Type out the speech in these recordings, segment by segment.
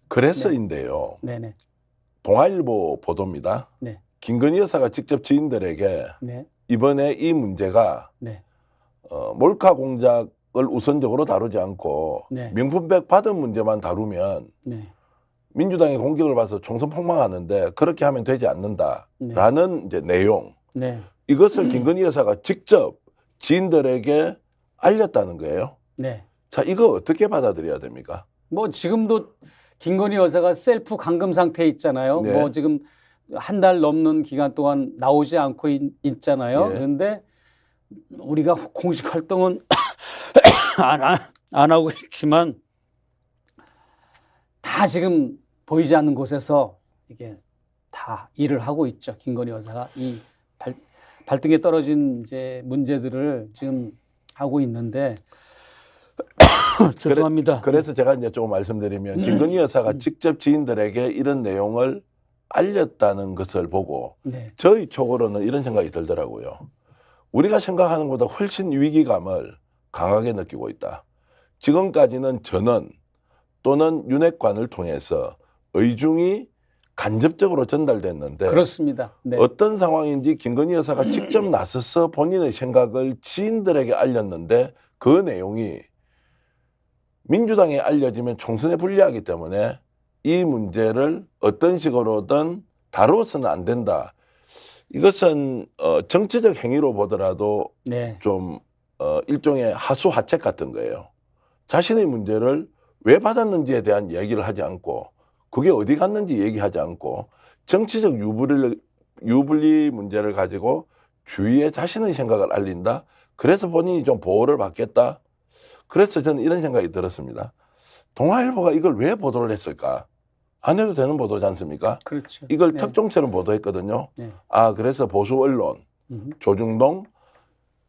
그래서인데요. 네네. 동아일보 보도입니다. 네. 김건희 여사가 직접 지인들에게 네. 이번에 이 문제가 네. 몰카 공작을 우선적으로 다루지 않고 네. 명품백 받은 문제만 다루면 네. 민주당의 공격을 받아서 총선 폭망하는데 그렇게 하면 되지 않는다라는 이제 내용. 네. 이것을 김건희 여사가 직접 지인들에게 알렸다는 거예요. 네. 자, 이거 어떻게 받아들여야 됩니까? 뭐 지금도 김건희 여사가 셀프 감금 상태에 있잖아요. 네. 뭐 지금 한 달 넘는 기간 동안 나오지 않고 있잖아요. 예. 그런데 우리가 공식 활동은 안 하고 있지만 다 지금 보이지 않는 곳에서 이게 다 일을 하고 있죠. 김건희 여사가 이 발등에 떨어진 이제 문제들을 지금 하고 있는데 죄송합니다. 그래서 제가 이제 조금 말씀드리면 김건희 여사가 직접 지인들에게 이런 내용을 알렸다는 것을 보고 네. 저희 쪽으로는 이런 생각이 들더라고요. 우리가 생각하는 것보다 훨씬 위기감을 강하게 느끼고 있다. 지금까지는 전원 또는 윤핵관을 통해서 의중이 간접적으로 전달됐는데 그렇습니다. 네. 어떤 상황인지 김건희 여사가 직접 나서서 본인의 생각을 지인들에게 알렸는데 그 내용이 민주당에 알려지면 총선에 불리하기 때문에 이 문제를 어떤 식으로든 다루어서는 안 된다. 이것은 정치적 행위로 보더라도 네. 좀 일종의 하수하책 같은 거예요. 자신의 문제를 왜 받았는지에 대한 얘기를 하지 않고 그게 어디 갔는지 얘기하지 않고 정치적 유불리 문제를 가지고 주위에 자신의 생각을 알린다. 그래서 본인이 좀 보호를 받겠다. 그래서 저는 이런 생각이 들었습니다. 동아일보가 이걸 왜 보도를 했을까? 안 해도 되는 보도지 않습니까? 그렇죠. 이걸 네. 특종처럼 보도했거든요. 네. 그래서 보수 언론, 조중동,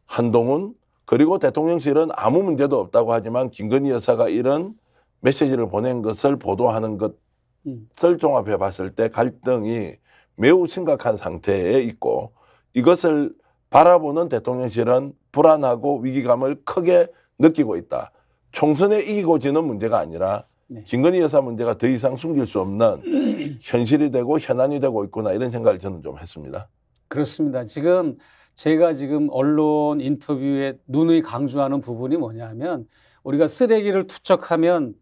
한동훈, 그리고 대통령실은 아무 문제도 없다고 하지만 김건희 여사가 이런 메시지를 보낸 것을 보도하는 것을 종합해 봤을 때 갈등이 매우 심각한 상태에 있고 이것을 바라보는 대통령실은 불안하고 위기감을 크게 느끼고 있다. 총선에 이기고 지는 문제가 아니라 네. 김건희 여사 문제가 더 이상 숨길 수 없는 현실이 되고 현안이 되고 있구나 이런 생각을 저는 좀 했습니다. 그렇습니다. 제가 지금 언론 인터뷰에 누누이 강조하는 부분이 뭐냐면 우리가 쓰레기를 투척하면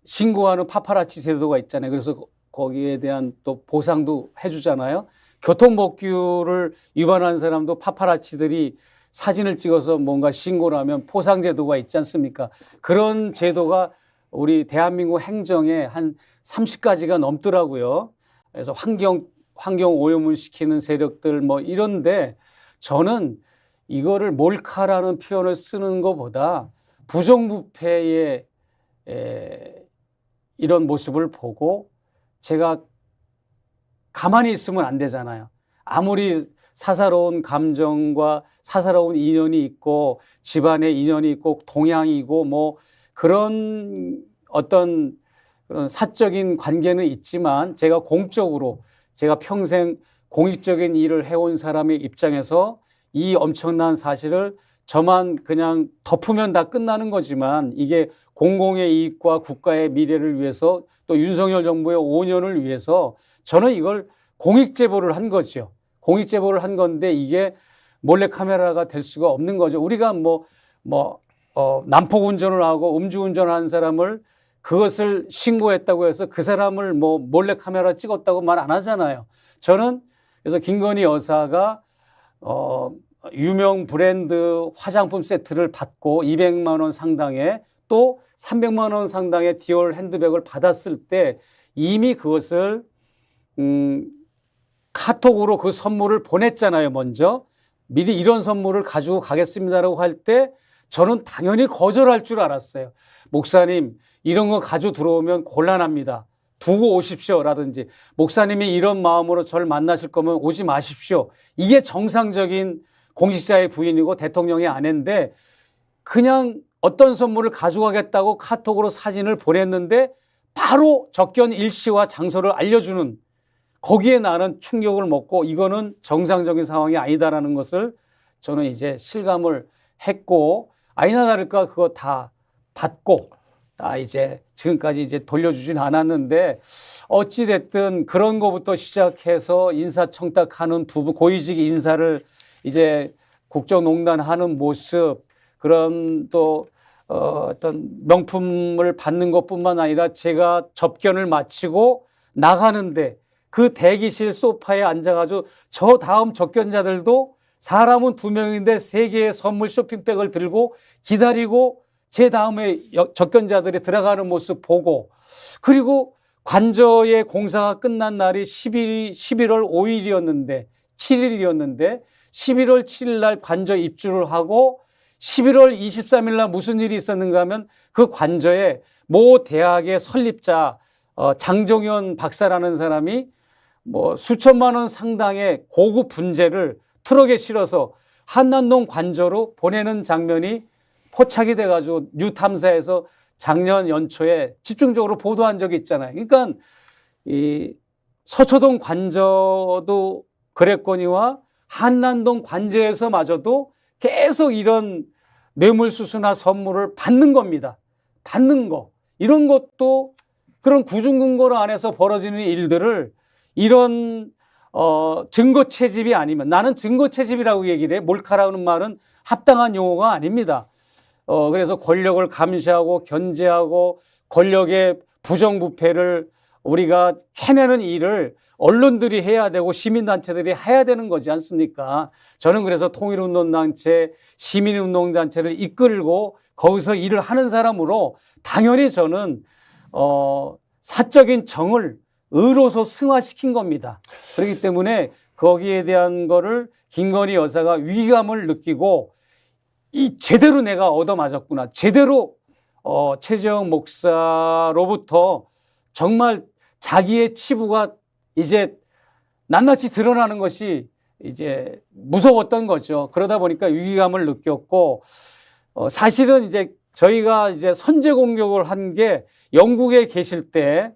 신고하는 파파라치 제도가 있잖아요. 그래서 거기에 대한 또 보상도 해주잖아요. 교통법규를 위반한 사람도 파파라치들이 사진을 찍어서 뭔가 신고를 하면 포상 제도가 있지 않습니까? 그런 제도가 우리 대한민국 행정에 한 30가지가 넘더라고요. 그래서 환경 오염을 시키는 세력들 뭐 이런데 저는 이거를 몰카라는 표현을 쓰는 것보다 부정부패의 이런 모습을 보고 제가 가만히 있으면 안 되잖아요. 아무리 사사로운 감정과 사사로운 인연이 있고 집안의 인연이 있고 동양이고 뭐 그런 어떤 그런 사적인 관계는 있지만 제가 공적으로 제가 평생 공익적인 일을 해온 사람의 입장에서 이 엄청난 사실을 저만 그냥 덮으면 다 끝나는 거지만 이게 공공의 이익과 국가의 미래를 위해서 또 윤석열 정부의 5년을 위해서 저는 이걸 공익제보를 한 거죠. 공익제보를 한 건데 이게 몰래카메라가 될 수가 없는 거죠. 우리가 난폭 운전을 하고 음주운전을 한 사람을 그것을 신고했다고 해서 그 사람을 뭐 몰래카메라 찍었다고 말 안 하잖아요. 저는 그래서 김건희 여사가 유명 브랜드 화장품 세트를 받고 200만 원 상당의 또 300만 원 상당의 디올 핸드백을 받았을 때 이미 그것을 카톡으로 그 선물을 보냈잖아요. 먼저 미리 이런 선물을 가지고 가겠습니다라고 할 때 저는 당연히 거절할 줄 알았어요. 목사님 이런 거 가지고 들어오면 곤란합니다. 두고 오십시오라든지 목사님이 이런 마음으로 저를 만나실 거면 오지 마십시오. 이게 정상적인 공직자의 부인이고 대통령의 아내인데 그냥 어떤 선물을 가져가겠다고 카톡으로 사진을 보냈는데 바로 접견 일시와 장소를 알려주는 거기에 나는 충격을 먹고 이거는 정상적인 상황이 아니다라는 것을 저는 이제 실감을 했고 아니나 다를까 그거 다 받고 이제 지금까지 이제 돌려주진 않았는데 어찌됐든 그런 거부터 시작해서 인사청탁하는 부분, 고위직 인사를 이제 국정농단 하는 모습, 그런 또 어떤 명품을 받는 것뿐만 아니라 제가 접견을 마치고 나가는데 그 대기실 소파에 앉아가지고 저 다음 접견자들도 사람은 2명인데 3개의 선물 쇼핑백을 들고 기다리고 제 다음에 접견자들이 들어가는 모습 보고, 그리고 관저의 공사가 끝난 날이 11월 5일이었는데 7일이었는데 11월 7일 날 관저 입주를 하고 11월 23일 날 무슨 일이 있었는가 하면 그 관저에 모 대학의 설립자 장정현 박사라는 사람이 뭐 수천만 원 상당의 고급 분재를 트럭에 실어서 한남동 관저로 보내는 장면이 포착이 돼가지고 뉴탐사에서 작년 연초에 집중적으로 보도한 적이 있잖아요. 그러니까 이 서초동 관저도 그랬거니와 한남동 관저에서마저도 계속 이런 뇌물수수나 선물을 받는 겁니다. 받는 거. 이런 것도 그런 구중근거로 안에서 벌어지는 일들을 이런 증거 채집이 아니면, 나는 증거 채집이라고 얘기를 해. 몰카라는 말은 합당한 용어가 아닙니다. 그래서 권력을 감시하고 견제하고 권력의 부정부패를 우리가 해내는 일을 언론들이 해야 되고 시민단체들이 해야 되는 거지 않습니까? 저는 그래서 통일운동단체, 시민운동단체를 이끌고 거기서 일을 하는 사람으로 당연히 저는 사적인 정을 의로서 승화시킨 겁니다. 그렇기 때문에 거기에 대한 거를 김건희 여사가 위기감을 느끼고 제대로 내가 얻어맞았구나. 제대로 최재형 목사로부터 정말 자기의 치부가 이제 낱낱이 드러나는 것이 이제 무서웠던 거죠. 그러다 보니까 위기감을 느꼈고, 사실은 이제 저희가 이제 선제 공격을 한 게 영국에 계실 때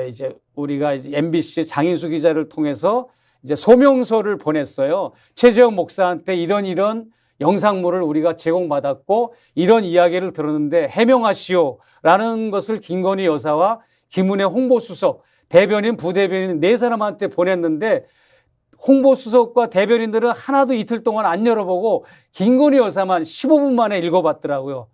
이제 우리가 이제 MBC 장인수 기자를 통해서 이제 소명서를 보냈어요. 최재형 목사한테 이런 영상물을 우리가 제공받았고 이런 이야기를 들었는데 해명하시오라는 것을 김건희 여사와 김은혜 홍보수석, 대변인, 부대변인 4사람한테 보냈는데 홍보수석과 대변인들은 하나도 이틀 동안 안 열어보고 김건희 여사만 15분 만에 읽어봤더라고요.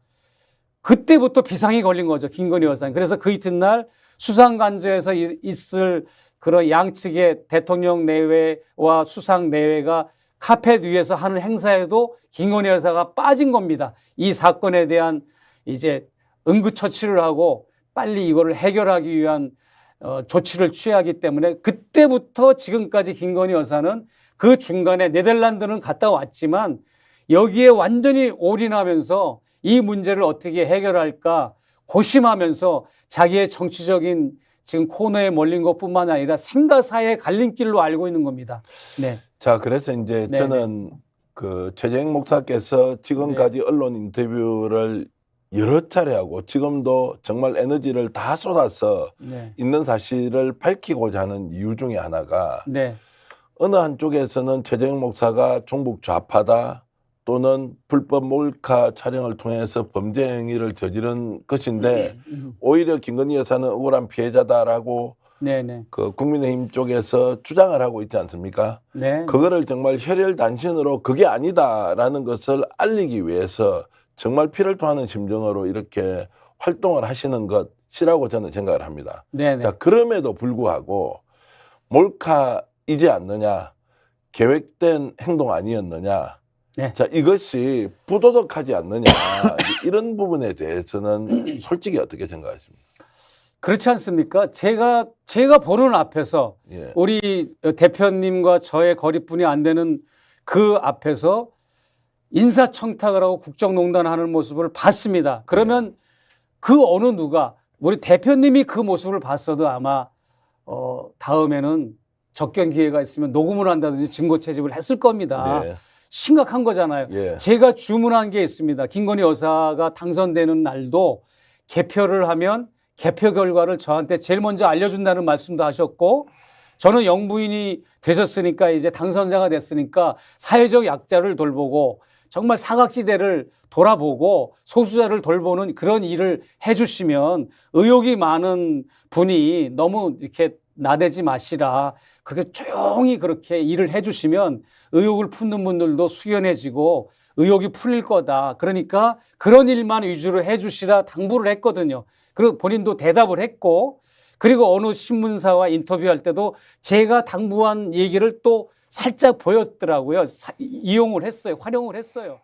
그때부터 비상이 걸린 거죠, 김건희 여사는. 그래서 그 이튿날 수상관저에서 있을 그런 양측의 대통령 내외와 수상 내외가 카펫 위에서 하는 행사에도 김건희 여사가 빠진 겁니다. 이 사건에 대한 이제 응급처치를 하고 빨리 이거를 해결하기 위한 조치를 취하기 때문에 그때부터 지금까지 김건희 여사는 그 중간에 네덜란드는 갔다 왔지만 여기에 완전히 올인하면서 이 문제를 어떻게 해결할까 고심하면서 자기의 정치적인 지금 코너에 몰린 것뿐만 아니라 생가사의 갈림길로 알고 있는 겁니다. 네. 자, 그래서 이제 네네. 저는 그 최재형 목사께서 지금까지 언론 인터뷰를 여러 차례 하고 지금도 정말 에너지를 다 쏟아서 네. 있는 사실을 밝히고자 하는 이유 중에 하나가 네. 어느 한쪽에서는 최재형 목사가 종북 좌파다 또는 불법 몰카 촬영을 통해서 범죄 행위를 저지른 것인데 오히려 김건희 여사는 억울한 피해자다라고 네네. 그 국민의힘 쪽에서 주장을 하고 있지 않습니까? 네. 그거를 정말 혈혈단신으로 그게 아니다라는 것을 알리기 위해서 정말 피를 토하는 심정으로 이렇게 활동을 하시는 것이라고 저는 생각을 합니다. 네네. 자, 그럼에도 불구하고 몰카이지 않느냐, 계획된 행동 아니었느냐, 네. 자, 이것이 부도덕하지 않느냐, 이런 부분에 대해서는 솔직히 어떻게 생각하십니까? 그렇지 않습니까? 제가 보는 앞에서 예. 우리 대표님과 저의 거리뿐이 안 되는 그 앞에서 인사청탁을 하고 국정농단하는 모습을 봤습니다. 그러면 그 어느 누가 우리 대표님이 그 모습을 봤어도 아마 다음에는 접견 기회가 있으면 녹음을 한다든지 증거 채집을 했을 겁니다. 네. 심각한 거잖아요. 예. 제가 주문한 게 있습니다. 김건희 여사가 당선되는 날도 개표를 하면 개표 결과를 저한테 제일 먼저 알려준다는 말씀도 하셨고, 저는 영부인이 되셨으니까 이제 당선자가 됐으니까 사회적 약자를 돌보고 정말 사각지대를 돌아보고 소수자를 돌보는 그런 일을 해주시면 의욕이 많은 분이 너무 이렇게 나대지 마시라. 그렇게 조용히 그렇게 일을 해주시면 의욕을 품는 분들도 숙연해지고 의욕이 풀릴 거다. 그러니까 그런 일만 위주로 해주시라 당부를 했거든요. 그리고 본인도 대답을 했고, 그리고 어느 신문사와 인터뷰할 때도 제가 당부한 얘기를 또 살짝 보였더라고요. 이용을 했어요. 활용을 했어요.